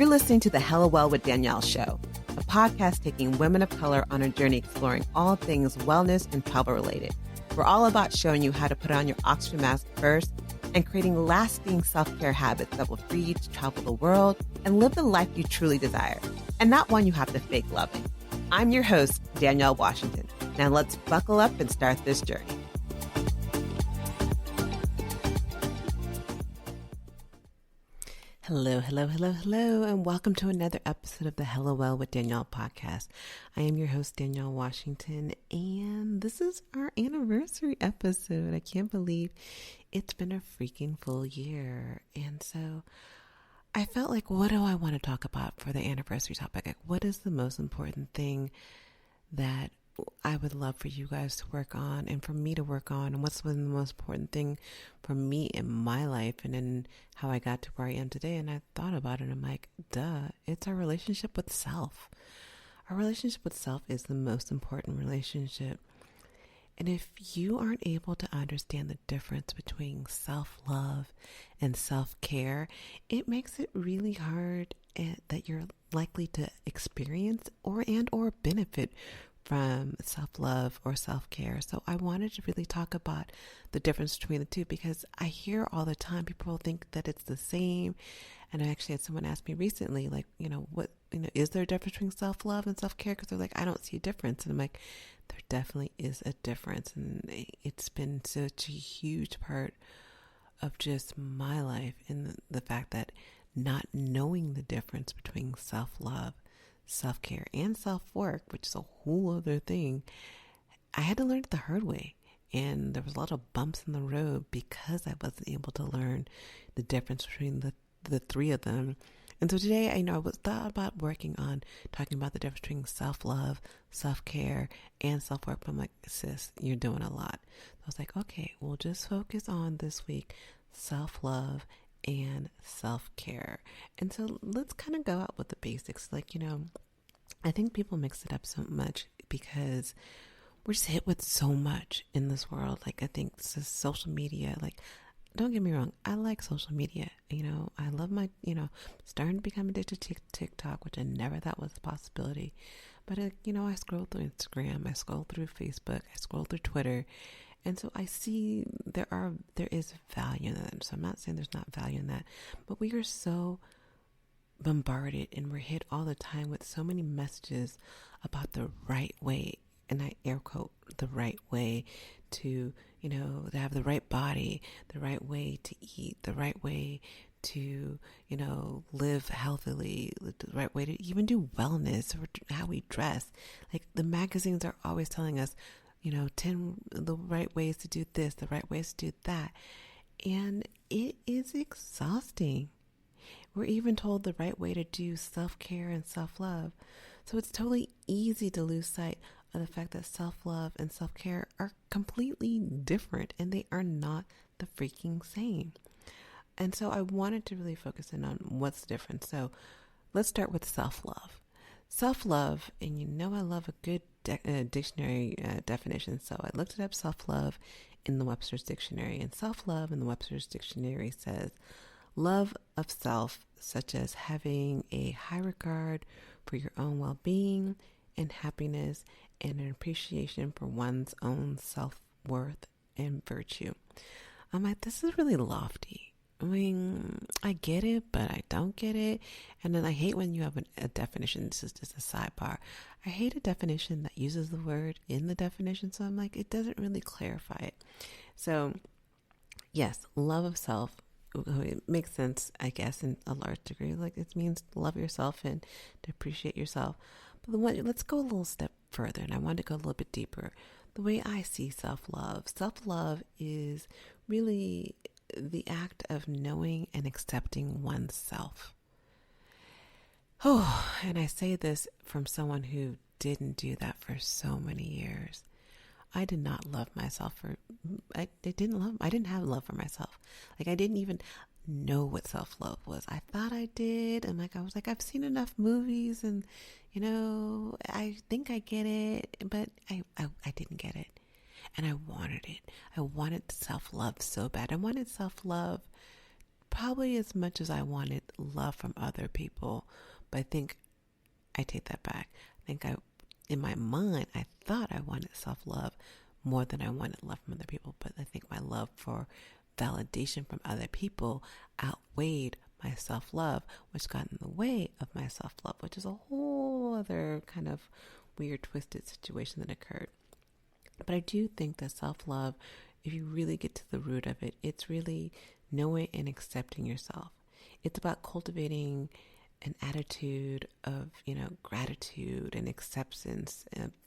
You're listening to the Hella Well with Danielle show, a podcast taking women of color on a journey exploring all things wellness and travel related. We're all about showing you how to put on your oxygen mask first and creating lasting self-care habits that will free you to travel the world and live the life you truly desire, and not one you have to fake loving. I'm your host, Danielle Washington. Now let's buckle up and start this journey. Hello, and welcome to another episode of the Hello Well with Danielle podcast. I am your host, Danielle Washington, and this is our anniversary episode. I can't believe it's been a freaking full year. And so I felt like, what do I want to talk about for the anniversary topic? Like, what is the most important thing that I would love for you guys to work on and for me to work on, and what's been the most important thing for me in my life and in how I got to where I am today. And I thought about it and I'm like, duh, it's our relationship with self. Our relationship with self is the most important relationship. And if you aren't able to understand the difference between self-love and self-care, it makes it really hard that you're likely to experience or benefit from self-love or self-care. So I wanted to really talk about the difference between the two, because I hear all the time people think that it's the same. And I actually had someone ask me recently, like, is there a difference between self-love and self-care? Because they're like, I don't see a difference. And I'm like, there definitely is a difference. And it's been such a huge part of just my life, and the fact that not knowing the difference between self-love, self-care, and self-work, which is a whole other thing, I had to learn it the hard way. And there was a lot of bumps in the road because I wasn't able to learn the difference between the three of them. And so today, I was thought about working on talking about the difference between self-love, self-care, and self-work. But I'm like, sis, you're doing a lot. So I was like, okay, we'll just focus on this week, self-love and self-care. And so let's kind of go out with the basics. I think people mix it up so much because we're just hit with so much in this world. I think social media, don't get me wrong, I like social media. I love my, starting to become addicted to TikTok, which I never thought was a possibility. But, I scroll through Instagram, I scroll through Facebook, I scroll through Twitter. And so I see there is value in that. So I'm not saying there's not value in that, but we are so bombarded and we're hit all the time with so many messages about the right way, and I air quote the right way to have the right body, the right way to eat, the right way to, live healthily, the right way to even do wellness, or how we dress. The magazines are always telling us, 10 the right ways to do this, the right ways to do that. And it is exhausting. We're even told the right way to do self-care and self-love. So it's totally easy to lose sight of the fact that self-love and self-care are completely different, and they are not the freaking same. And so I wanted to really focus in on what's the difference. So let's start with self-love. Self-love, and I love a good dictionary definition. So I looked it up, self-love, in the Webster's Dictionary. And self-love in the Webster's Dictionary says, love of self, such as having a high regard for your own well-being and happiness, and an appreciation for one's own self-worth and virtue. I'm like, this is really lofty. I get it, but I don't get it. And then I hate when you have a definition. This is just a sidebar. I hate a definition that uses the word in the definition. So I'm like, it doesn't really clarify it. So yes, love of self, it makes sense, I guess, in a large degree. It means love yourself and to appreciate yourself. But let's go a little step further. And I want to go a little bit deeper. The way I see self-love is really the act of knowing and accepting oneself. Oh, and I say this from someone who didn't do that for so many years. I did not love myself I didn't have love for myself. I didn't even know what self-love was. I thought I did. And I was like, I've seen enough movies and, I think I get it, but I didn't get it. And I wanted it. I wanted self-love so bad. I wanted self-love probably as much as I wanted love from other people. But I think I take that back. In my mind, I thought I wanted self-love more than I wanted love from other people. But I think my love for validation from other people outweighed my self-love, which got in the way of my self-love, which is a whole other kind of weird, twisted situation that occurred. But I do think that self-love, if you really get to the root of it, it's really knowing and accepting yourself. It's about cultivating an attitude of, gratitude and acceptance,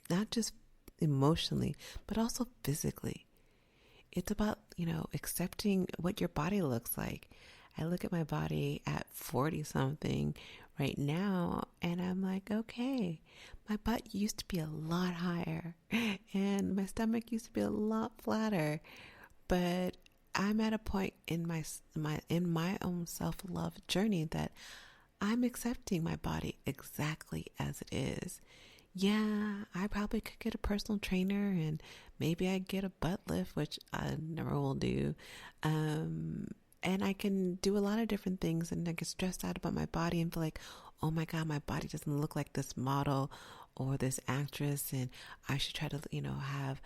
not just emotionally, but also physically. It's about, accepting what your body looks like. I look at my body at 40 something right now, and I'm like, okay, my butt used to be a lot higher and my stomach used to be a lot flatter, but I'm at a point in my own self-love journey that I'm accepting my body exactly as it is. Yeah, I probably could get a personal trainer and maybe I get a butt lift, which I never will do. And I can do a lot of different things, and I get stressed out about my body and feel like, oh my God, my body doesn't look like this model or this actress, and I should try to, have,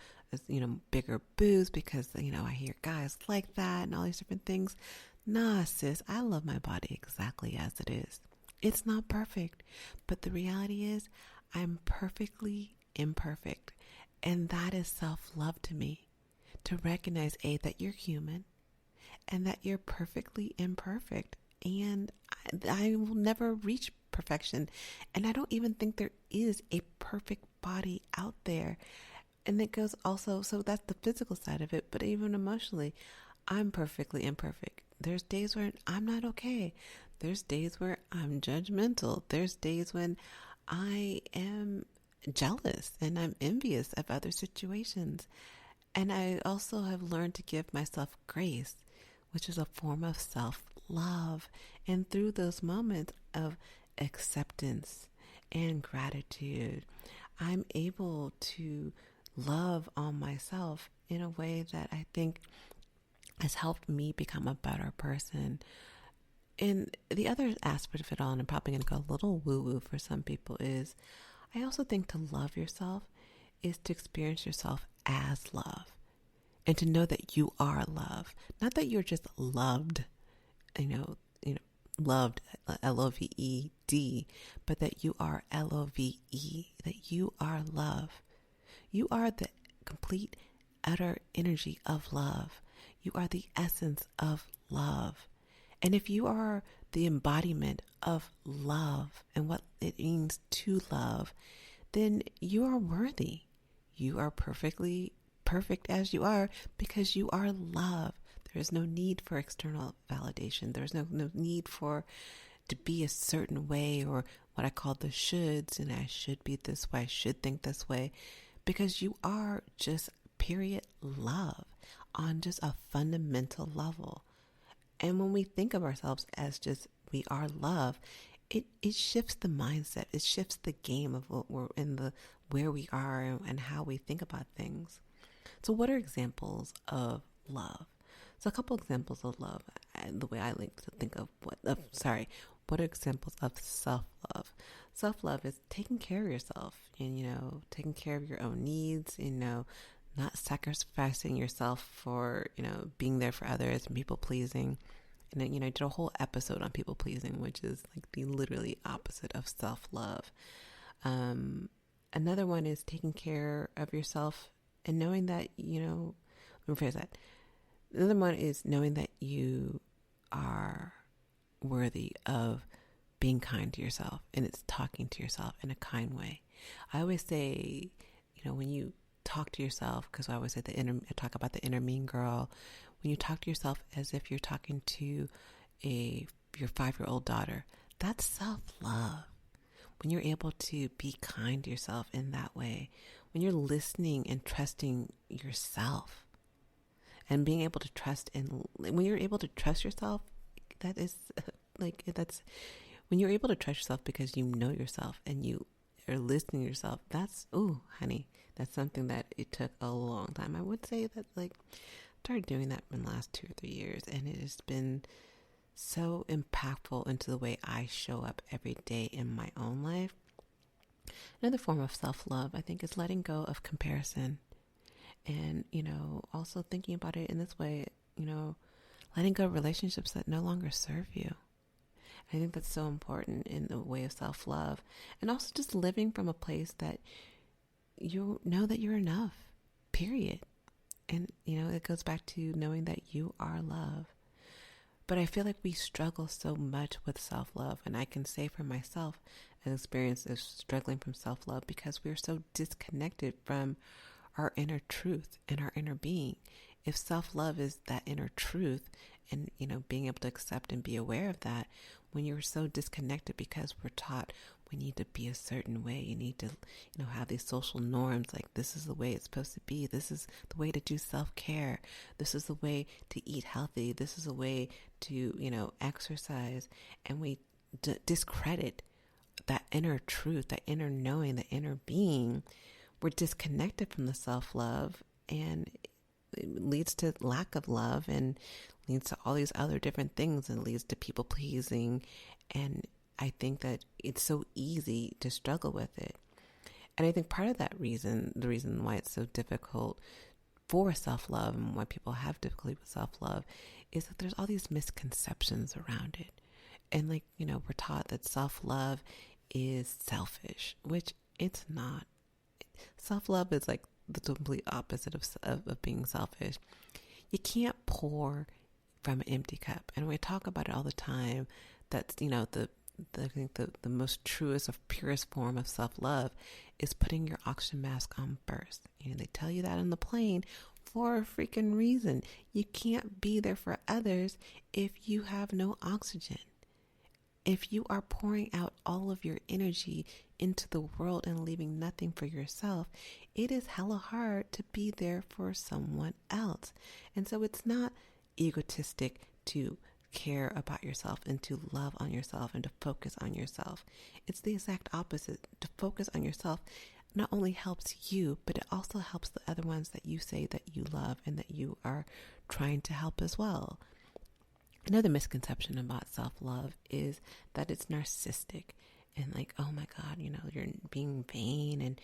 bigger boobs because, I hear guys like that and all these different things. Nah, sis, I love my body exactly as it is. It's not perfect, but the reality is I'm perfectly imperfect. And that is self-love to me, to recognize, that you're human and that you're perfectly imperfect. And I will never reach perfection. And I don't even think there is a perfect body out there. And it goes also, so that's the physical side of it, but even emotionally, I'm perfectly imperfect. There's days where I'm not okay. There's days where I'm judgmental. There's days when I am jealous and I'm envious of other situations. And I also have learned to give myself grace, which is a form of self-love. And through those moments of acceptance and gratitude, I'm able to love on myself in a way that I think has helped me become a better person. And the other aspect of it all, and I'm probably going to go a little woo-woo for some people, is I also think to love yourself is to experience yourself as love and to know that you are love. Not that you're just loved, loved, L-O-V-E-D, but that you are L-O-V-E, that you are love. You are the complete, utter energy of love. You are the essence of love. And if you are the embodiment of love and what it means to love, then you are worthy. You are perfectly perfect as you are because you are love. There is no need for external validation. There's no need to be a certain way, or what I call the shoulds, and I should be this way, I should think this way, because you are just period love on just a fundamental level. And when we think of ourselves as just we are love, it shifts the mindset. It shifts the game of what we're in, where we are and how we think about things. So what are examples of love? So a couple examples of love, the way I like to think of what are examples of self-love? Self-love is taking care of yourself and, taking care of your own needs, not sacrificing yourself for, being there for others and people pleasing. And I did a whole episode on people pleasing, which is like the literally opposite of self-love. Another one is taking care of yourself and knowing that, let me rephrase that. Another one is knowing that you are worthy of being kind to yourself, and it's talking to yourself in a kind way. I always say, when you talk to yourself, because I always say I talk about the inner mean girl. When you talk to yourself as if you're talking to your 5-year-old daughter, that's self-love. When you're able to be kind to yourself in that way, when you're listening and trusting yourself, and being able to trust, and when you're able to trust yourself, that's when you're able to trust yourself because you know yourself and you are listening to yourself. That's, honey, that's something that it took a long time. I would say that started doing that in the last 2 or 3 years, and it has been so impactful into the way I show up every day in my own life. Another form of self-love, I think, is letting go of comparison. And, also thinking about it in this way, letting go of relationships that no longer serve you. I think that's so important in the way of self-love. And also just living from a place that you know that you're enough, period. And, it goes back to knowing that you are love. But I feel like we struggle so much with self-love. And I can say for myself, an experience of struggling from self-love because we're so disconnected from our inner truth and our inner being. If self-love is that inner truth and, being able to accept and be aware of that, when you're so disconnected because we're taught we need to be a certain way, you need to, have these social norms, like this is the way it's supposed to be. This is the way to do self-care. This is the way to eat healthy. This is the way to, exercise. And we discredit that inner truth, that inner knowing, the inner being. We're disconnected from the self-love, and it leads to lack of love and leads to all these other different things, and leads to people pleasing. And I think that it's so easy to struggle with it. And I think part of that reason, the reason why it's so difficult for self-love and why people have difficulty with self-love, is that there's all these misconceptions around it. And we're taught that self-love is selfish, which it's not. Self-love is like the complete opposite of being selfish. You can't pour from an empty cup. And we talk about it all the time. That's, I think the most truest of purest form of self-love is putting your oxygen mask on first. They tell you that on the plane for a freaking reason. You can't be there for others if you have no oxygen. If you are pouring out all of your energy into the world and leaving nothing for yourself, it is hella hard to be there for someone else. And so it's not egotistic to care about yourself and to love on yourself and to focus on yourself. It's the exact opposite. To focus on yourself not only helps you, but it also helps the other ones that you say that you love and that you are trying to help as well. Another misconception about self-love is that it's narcissistic and oh my God, you're being vain and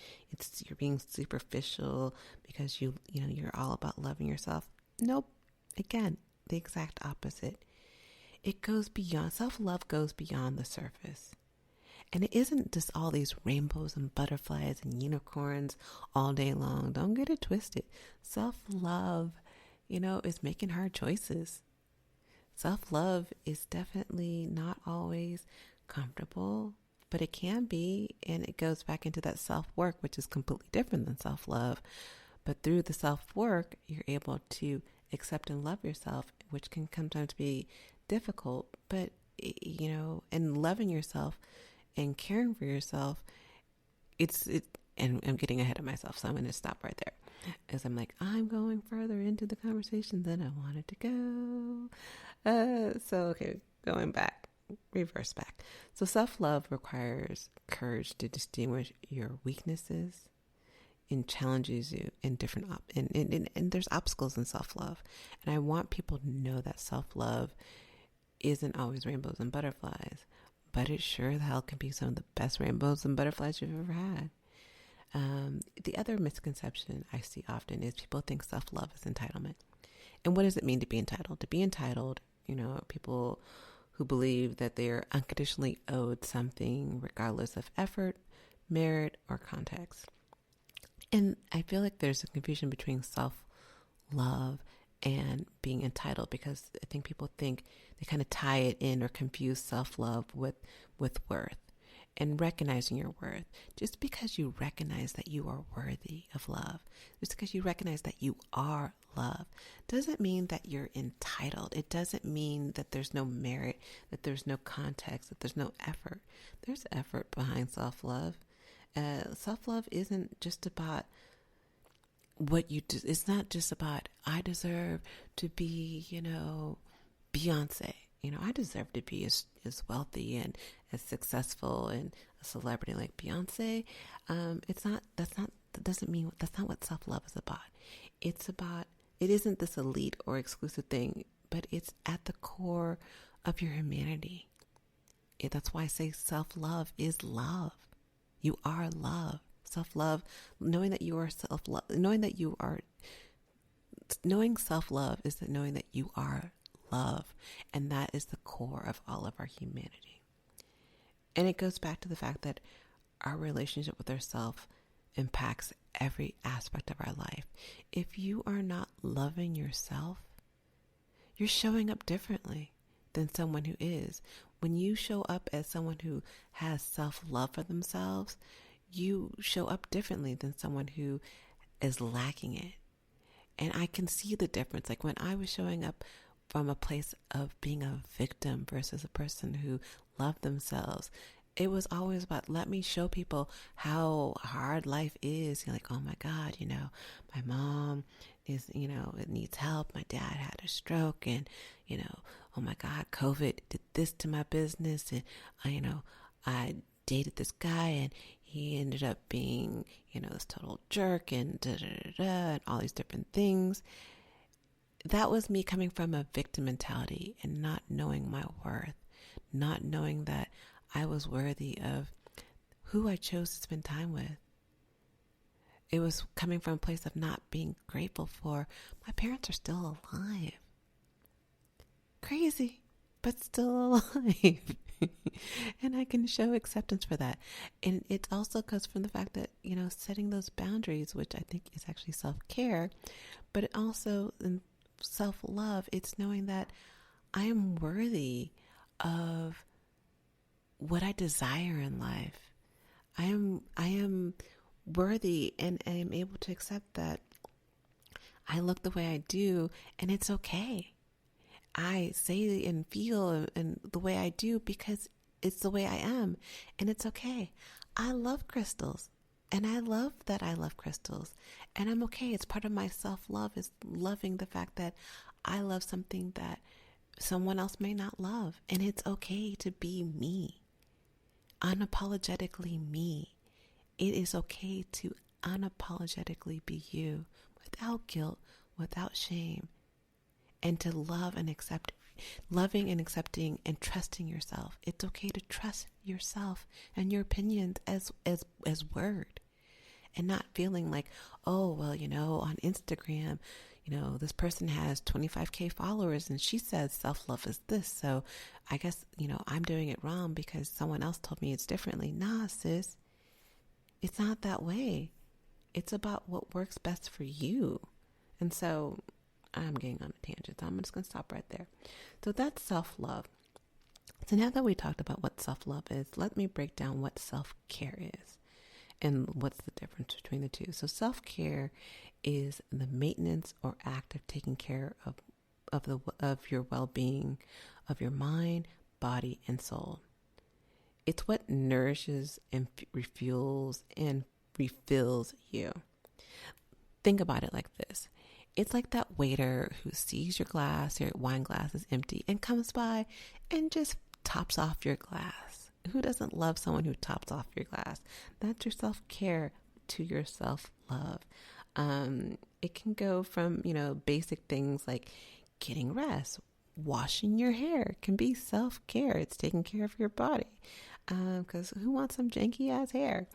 you're being superficial because you're all about loving yourself. Nope. Again, the exact opposite. It goes beyond, self-love goes beyond the surface. And it isn't just all these rainbows and butterflies and unicorns all day long. Don't get it twisted. Self-love, is making hard choices. Self-love is definitely not always comfortable, but it can be, and it goes back into that self-work, which is completely different than self-love. But through the self-work, you're able to accept and love yourself, which can sometimes be difficult, but, and loving yourself and caring for yourself, and I'm getting ahead of myself, so I'm going to stop right there. As I'm going further into the conversation than I wanted to go. Okay, going back, reverse back. So self-love requires courage to distinguish your weaknesses and challenges you in different, and there's obstacles in self-love. And I want people to know that self-love isn't always rainbows and butterflies, but it sure the hell can be some of the best rainbows and butterflies you've ever had. The other misconception I see often is people think self-love is entitlement. And what does it mean to be entitled? To be entitled, people who believe that they are unconditionally owed something regardless of effort, merit, or context. And I feel like there's a confusion between self-love and being entitled, because I think people think they kind of tie it in or confuse self-love with worth. And recognizing your worth. Just because you recognize that you are worthy of love, just because you recognize that you are love, doesn't mean that you're entitled. It doesn't mean that there's no merit, that there's no context, that there's no effort. There's effort behind self-love. Self-love isn't just about what you do. It's not just about, I deserve to be, Beyonce. I deserve to be as wealthy and as successful and a celebrity like Beyonce. That's not what self-love is about. It isn't this elite or exclusive thing, but it's at the core of your humanity. That's why I say self-love is love. You are love. Self-love, knowing that you are self-love, knowing self-love is that knowing that you are love. And that is the core of all of our humanity. And it goes back to the fact that our relationship with ourselves impacts every aspect of our life. If you are not loving yourself, you're showing up differently than someone who is. When you show up as someone who has self-love for themselves, you show up differently than someone who is lacking it. And I can see the difference. Like when I was showing up from a place of being a victim versus a person who loved themselves, it was always about, let me show people how hard life is. You're like, oh my God, my mom is, it needs help. My dad had a stroke and, oh my God, COVID did this to my business. And, I dated this guy and he ended up being, this total jerk and and all these different things. That was me coming from a victim mentality and not knowing my worth, not knowing that I was worthy of who I chose to spend time with. It was coming from a place of not being grateful for my parents are still alive. Crazy, but still alive. And I can show acceptance for that. And it also comes from the fact that, setting those boundaries, which I think is actually self-care, but it also in self-love, it's knowing that I am worthy of what I desire in life. I am worthy and I am able to accept that I look the way I do and it's okay. I say and feel and the way I do because it's the way I am and it's okay. I love crystals and I love that I love crystals and I'm okay. It's part of my self-love is loving the fact that I love something that someone else may not love, and it's okay to be me. Unapologetically me. It is okay to unapologetically be you without guilt, without shame, and to love and accept, loving and accepting and trusting yourself. It's okay to trust yourself and your opinions as word, and not feeling like, oh, well, on Instagram, this person has 25K followers and she says self-love is this. So I guess, I'm doing it wrong because someone else told me it's differently. Nah, sis, it's not that way. It's about what works best for you. And so I'm getting on a tangent. So I'm just going to stop right there. So that's self-love. So now that we talked about what self-love is, let me break down what self-care is and what's the difference between the two. So self-care is the maintenance or act of taking care of your well-being, of your mind, body, and soul. It's what nourishes and refuels and refills you. Think about it like this. It's like that waiter who sees your wine glass is empty and comes by and just tops off your glass. Who doesn't love someone who tops off your glass? That's your self-care to your self-love. It can go from, basic things like getting rest, washing your hair can be self-care. It's taking care of your body. Because who wants some janky ass hair?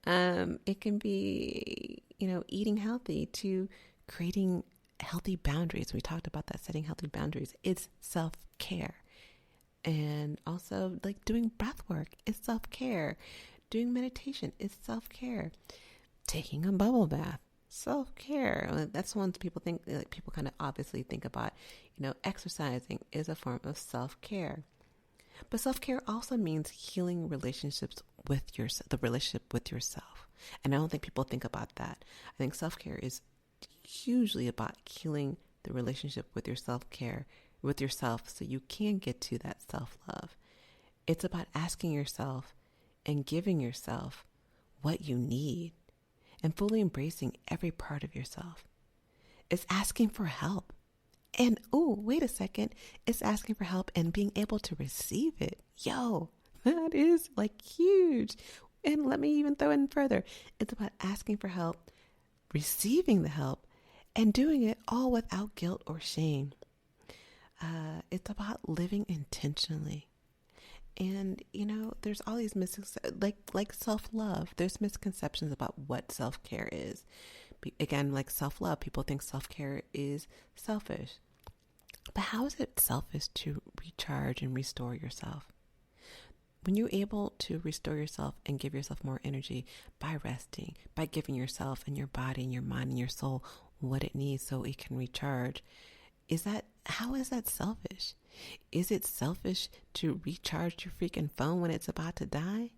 It can be, eating healthy to creating healthy boundaries. We talked about that, setting healthy boundaries. It's self-care. And also like doing breath work is self-care. Doing meditation is self-care. Taking a bubble bath, self-care. That's one people think, like people kind of obviously think about, exercising is a form of self-care. But self-care also means healing relationships with the relationship with yourself. And I don't think people think about that. I think self-care is hugely about healing the relationship with your self-care, with yourself, so you can get to that self-love. It's about asking yourself and giving yourself what you need and fully embracing every part of yourself. It's asking for help. And, wait a second, it's asking for help and being able to receive it. Yo, that is like huge. And let me even throw in further. It's about asking for help, receiving the help, and doing it all without guilt or shame. It's about living intentionally. And, there's all these like self-love. There's misconceptions about what self-care is. Again, like self-love, people think self-care is selfish. But how is it selfish to recharge and restore yourself? When you're able to restore yourself and give yourself more energy by resting, by giving yourself and your body and your mind and your soul what it needs so it can recharge, how is that selfish? Is it selfish to recharge your freaking phone when it's about to die?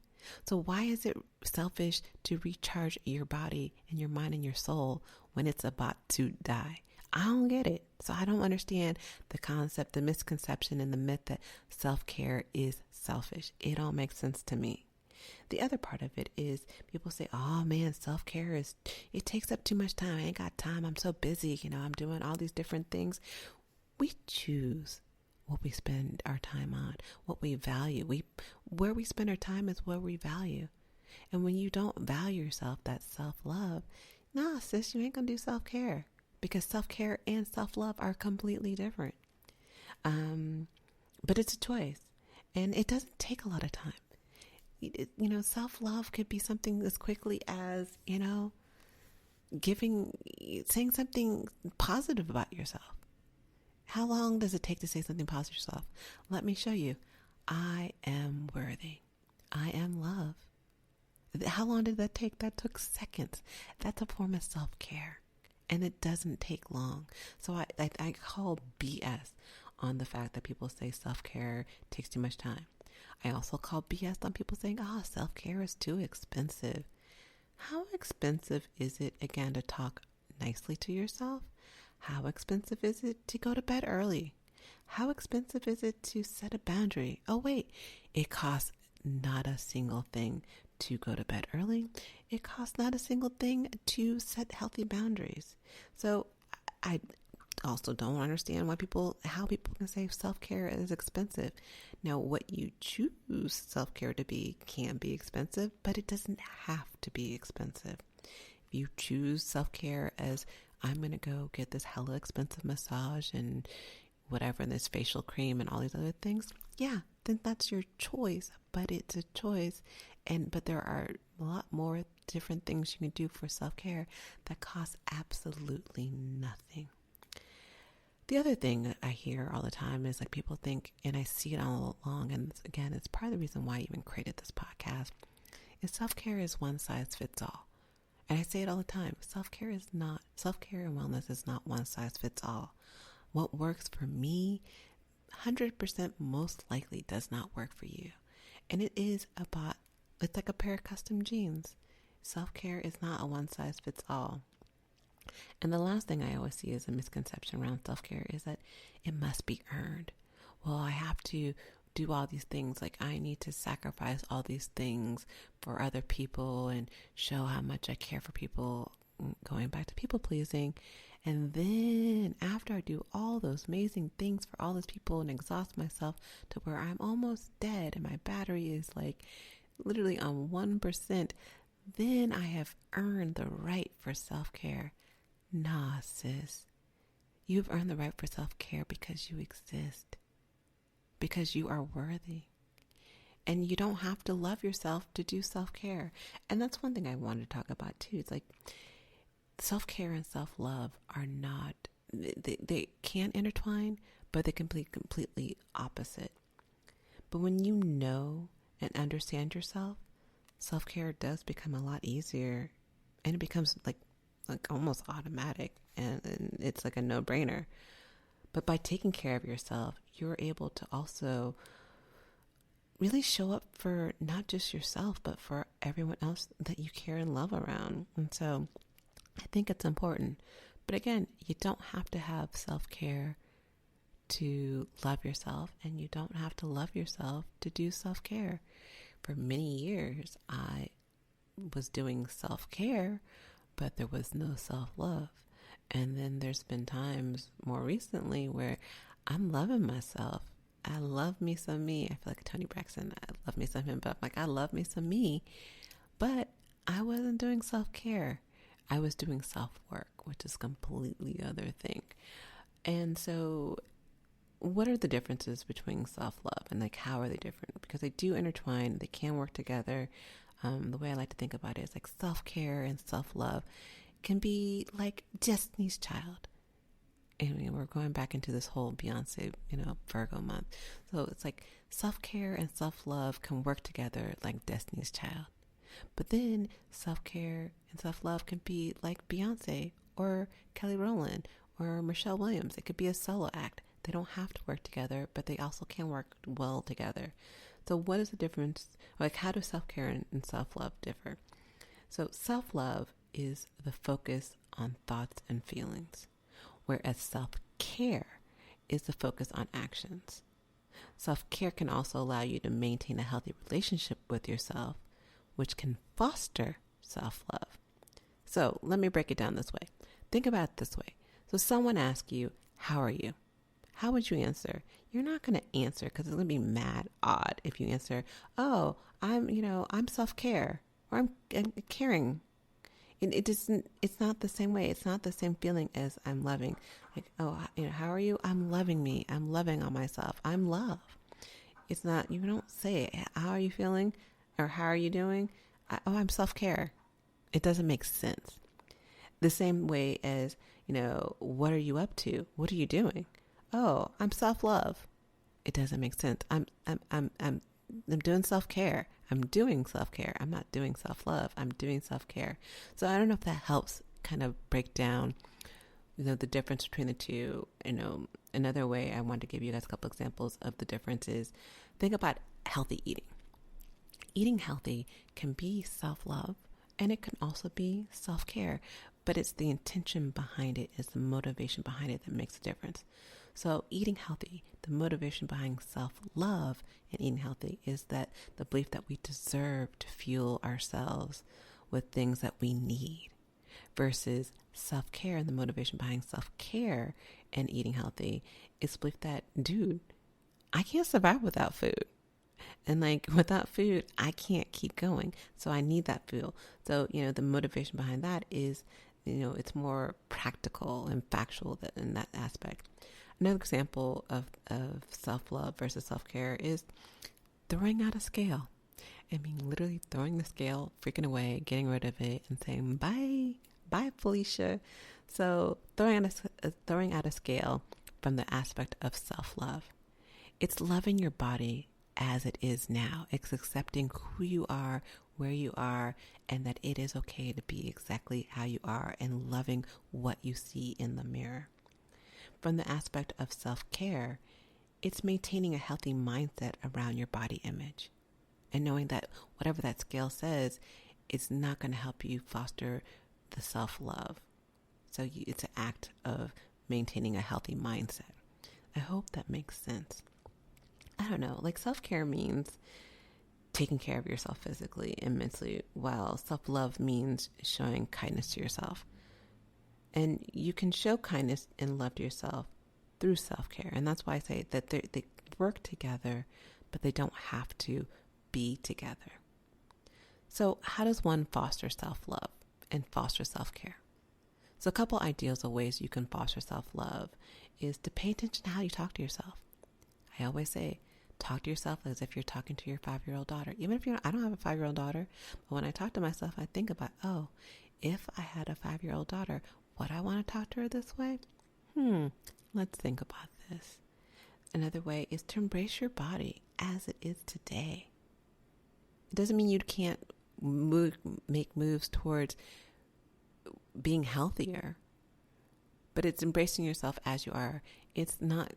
So why is it selfish to recharge your body and your mind and your soul when it's about to die? I don't get it. So I don't understand the concept, the misconception, and the myth that self-care is selfish. It don't make sense to me. The other part of it is people say, oh man, self-care it takes up too much time. I ain't got time. I'm so busy. I'm doing all these different things. We choose what we spend our time on, what we value. Where we spend our time is what we value. And when you don't value yourself, that self-love, nah, sis, you ain't gonna do self-care, because self-care and self-love are completely different. But it's a choice, and it doesn't take a lot of time. Self-love could be something as quickly as, saying something positive about yourself. How long does it take to say something positive to yourself? Let me show you. I am worthy. I am love. How long did that take? That took seconds. That's a form of self-care. And it doesn't take long. So I call BS on the fact that people say self-care takes too much time. I also call BS on people saying, self-care is too expensive. How expensive is it, again, to talk nicely to yourself? How expensive is it to go to bed early? How expensive is it to set a boundary? Oh, wait, it costs not a single thing to go to bed early. It costs not a single thing to set healthy boundaries. So I also don't understand how people can say self-care is expensive. Now, what you choose self-care to be can be expensive, but it doesn't have to be expensive. If you choose self-care as, I'm going to go get this hella expensive massage and whatever, and this facial cream and all these other things, yeah, then that's your choice, but it's a choice. But there are a lot more different things you can do for self-care that cost absolutely nothing. The other thing that I hear all the time is like people think, and I see it all along, and again, it's part of the reason why I even created this podcast, is self-care is one size fits all. And I say it all the time. Self-care and wellness is not one size fits all. What works for me, 100% most likely does not work for you. And it's like a pair of custom jeans. Self-care is not a one size fits all. And the last thing I always see as a misconception around self-care is that it must be earned. Well, I have to do all these things, like I need to sacrifice all these things for other people and show how much I care for people, going back to people pleasing. And then after I do all those amazing things for all those people and exhaust myself to where I'm almost dead and my battery is like literally on 1%, then I have earned the right for self-care. Nah, sis. You've earned the right for self-care because you exist. Because you are worthy. And you don't have to love yourself to do self-care. And that's one thing I wanted to talk about too. It's like self-care and self-love are not, they can intertwine, but they can be completely opposite. But when you know and understand yourself, self-care does become a lot easier, and it becomes like almost automatic, and it's like a no-brainer. But by taking care of yourself, you're able to also really show up for not just yourself, but for everyone else that you care and love around. And so I think it's important. But again, you don't have to have self-care to love yourself, and you don't have to love yourself to do self-care. For many years, I was doing self-care, but there was no self-love. And then there's been times more recently where I'm loving myself. I love me some me. I feel like Tony Braxton. I love me some him, but I'm like, I love me some me. But I wasn't doing self-care. I was doing self-work, which is completely other thing. And so what are the differences between self-love and like how are they different? Because they do intertwine, they can work together. The way I like to think about it is like self-care and self-love can be like Destiny's Child. And we're going back into this whole Beyonce, Virgo month. So it's like self-care and self-love can work together like Destiny's Child. But then self-care and self-love can be like Beyonce or Kelly Rowland or Michelle Williams. It could be a solo act. They don't have to work together, but they also can work well together. So what is the difference? Like, how do self-care and self-love differ? So self-love is the focus on thoughts and feelings, whereas self-care is the focus on actions. Self-care can also allow you to maintain a healthy relationship with yourself, which can foster self-love. So let me break it down this way. Think about it this way. So someone asks you, how are you? How would you answer? You're not going to answer because it's going to be mad odd if you answer, oh, I'm self-care or I'm caring. It's not the same way. It's not the same feeling as I'm loving. Like, oh, how are you? I'm loving me. I'm loving on myself. I'm love. It's not, you don't say, how are you feeling? Or how are you doing? I'm self-care. It doesn't make sense. The same way as, what are you up to? What are you doing? Oh, I'm self-love. It doesn't make sense. I'm doing self-care. I'm doing self-care. I'm not doing self-love. I'm doing self-care. So I don't know if that helps kind of break down, the difference between the two. Another way I want to give you guys a couple examples of the differences. Think about healthy eating. Eating healthy can be self-love and it can also be self-care, but it's the intention behind it, it's the motivation behind it that makes a difference. So eating healthy, the motivation behind self-love and eating healthy is that the belief that we deserve to fuel ourselves with things that we need, versus self-care and the motivation behind self-care and eating healthy is the belief that, dude, I can't survive without food. And like without food, I can't keep going. So I need that fuel. So, the motivation behind that is, it's more practical and factual in that aspect. Another example of self-love versus self-care is throwing out a scale. I mean, literally throwing the scale, freaking away, getting rid of it and saying, bye, Felicia. So throwing out a scale from the aspect of self-love. It's loving your body as it is now. It's accepting who you are, where you are, and that it is okay to be exactly how you are and loving what you see in the mirror. From the aspect of self-care, it's maintaining a healthy mindset around your body image and knowing that whatever that scale says, it's not going to help you foster the self-love. So it's an act of maintaining a healthy mindset. I hope that makes sense. I don't know, like self-care means taking care of yourself physically and mentally, while self-love means showing kindness to yourself. And you can show kindness and love to yourself through self-care. And that's why I say that they work together, but they don't have to be together. So how does one foster self-love and foster self-care? So a couple ideas of ways you can foster self-love is to pay attention to how you talk to yourself. I always say, talk to yourself as if you're talking to your 5-year-old daughter. Even if I don't have a 5-year-old daughter, but when I talk to myself, I think about, if I had a 5-year-old daughter, would I want to talk to her this way? Let's think about this. Another way is to embrace your body as it is today. It doesn't mean you can't make moves towards being healthier, but it's embracing yourself as you are. It's not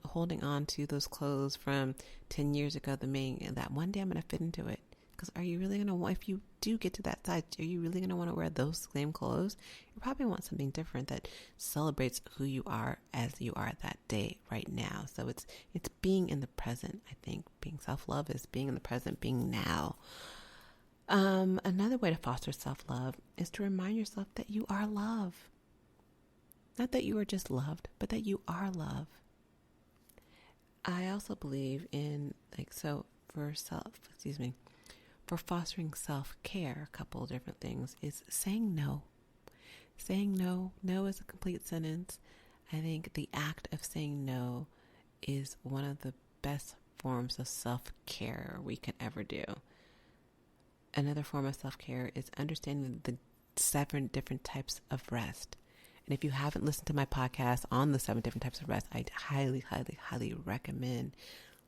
holding on to those clothes from 10 years ago that one day I'm going to fit into it. Because are you really going to want, if you do get to that size, are you really going to want to wear those same clothes? You probably want something different that celebrates who you are as you are that day right now. So it's being in the present, I think. Being self-love is being in the present, being now. Another way to foster self-love is to remind yourself that you are love. Not that you are just loved, but that you are love. I also believe in, for fostering self-care, a couple of different things is saying no. Saying no is a complete sentence. I think the act of saying no is one of the best forms of self-care we can ever do. Another form of self-care is understanding the 7 different types of rest. And if you haven't listened to my podcast on the 7 different types of rest, I highly, highly, highly recommend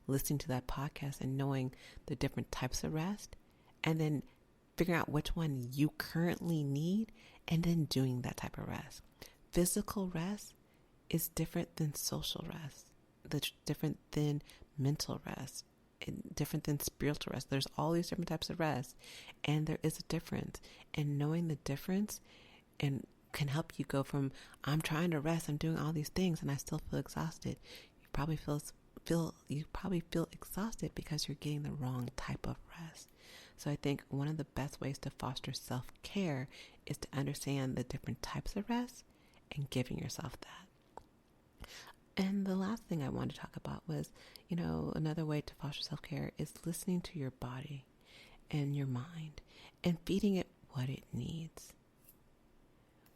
listening to that podcast and knowing the different types of rest, and then figuring out which one you currently need, and then doing that type of rest. Physical rest is different than social rest. That's different than mental rest, and different than spiritual rest. There's all these different types of rest, and there is a difference. And knowing the difference and can help you go from, I'm trying to rest, I'm doing all these things, and I still feel exhausted. You probably feel exhausted because you're getting the wrong type of rest. So I think one of the best ways to foster self-care is to understand the different types of rest and giving yourself that. And the last thing I wanted to talk about was, another way to foster self-care is listening to your body and your mind and feeding it what it needs.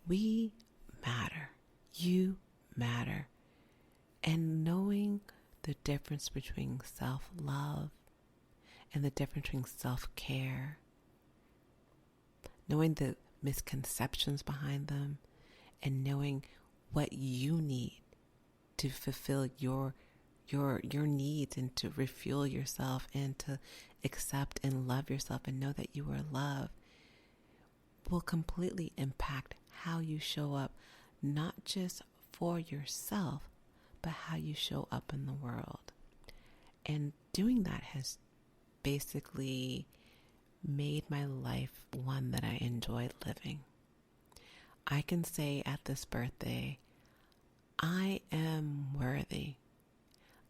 We matter. You matter. And knowing the difference between self-love and the difference between self-care, knowing the misconceptions behind them, and knowing what you need to fulfill your needs and to refuel yourself and to accept and love yourself and know that you are loved will completely impact how you show up, not just for yourself, but how you show up in the world. And doing that has basically made my life one that I enjoy living. I can say at this birthday, I am worthy.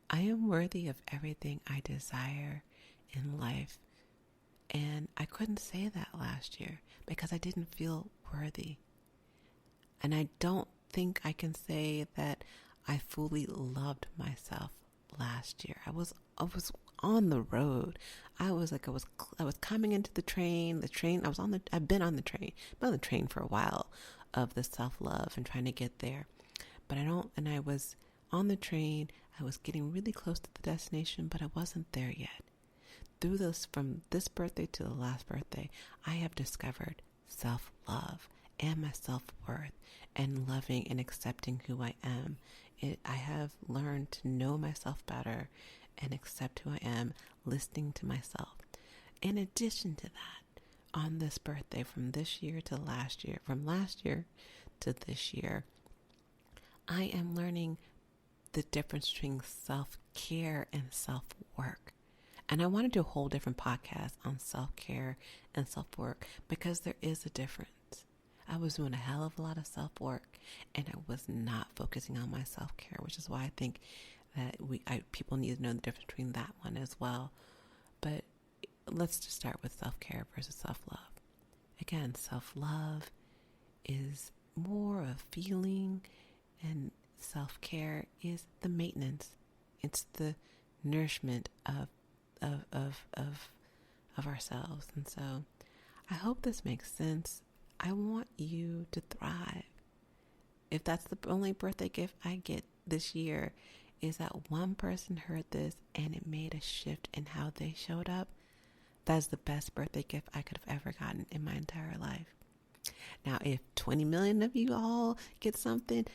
I am worthy of everything I desire in life. And I couldn't say that last year because I didn't feel worthy. And I don't think I can say that I fully loved myself last year. I was on the road. I was coming into the train. I've been on the train for a while of the self-love and trying to get there. But I was on the train. I was getting really close to the destination, but I wasn't there yet. From this birthday to the last birthday, I have discovered self-love and my self-worth and loving and accepting who I am. I have learned to know myself better and accept who I am, listening to myself. In addition to that, on this birthday, from this year to last year, from last year to this year, I am learning the difference between self-care and self-work. And I want to do a whole different podcast on self-care and self-work because there is a difference. I was doing a hell of a lot of self-work and I was not focusing on my self-care, which is why I think that people need to know the difference between that one as well. But let's just start with self-care versus self-love. Again, self-love is more of feeling, and self-care is the maintenance. It's the nourishment of ourselves. And so I hope this makes sense. I want you to thrive. If that's the only birthday gift I get this year, is that one person heard this and it made a shift in how they showed up, that's the best birthday gift I could have ever gotten in my entire life. Now, if 20 million of you all get something,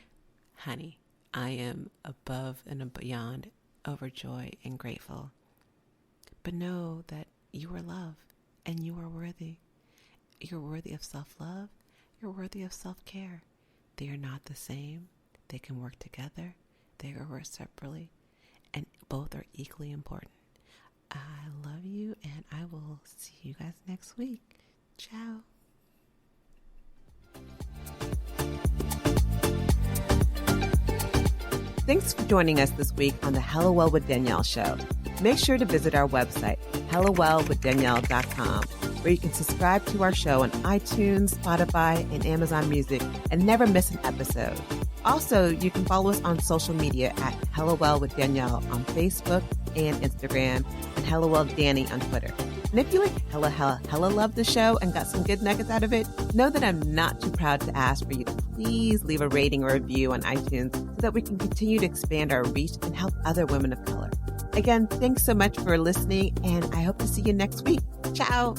honey, I am above and beyond overjoyed and grateful. But know that you are loved and you are worthy. You're worthy of self-love. You're worthy of self-care. They are not the same. They can work together. They can work separately. And both are equally important. I love you, and I will see you guys next week. Ciao. Thanks for joining us this week on the Hello Well with Danielle show. Make sure to visit our website, hellowellwithdanielle.com, where you can subscribe to our show on iTunes, Spotify, and Amazon Music and never miss an episode. Also, you can follow us on social media at Hello Well with Danielle on Facebook and Instagram, and Hello Well Danny on Twitter. And if you hella love the show and got some good nuggets out of it, know that I'm not too proud to ask for you to please leave a rating or review on iTunes so that we can continue to expand our reach and help other women of color. Again, thanks so much for listening, and I hope to see you next week. Ciao.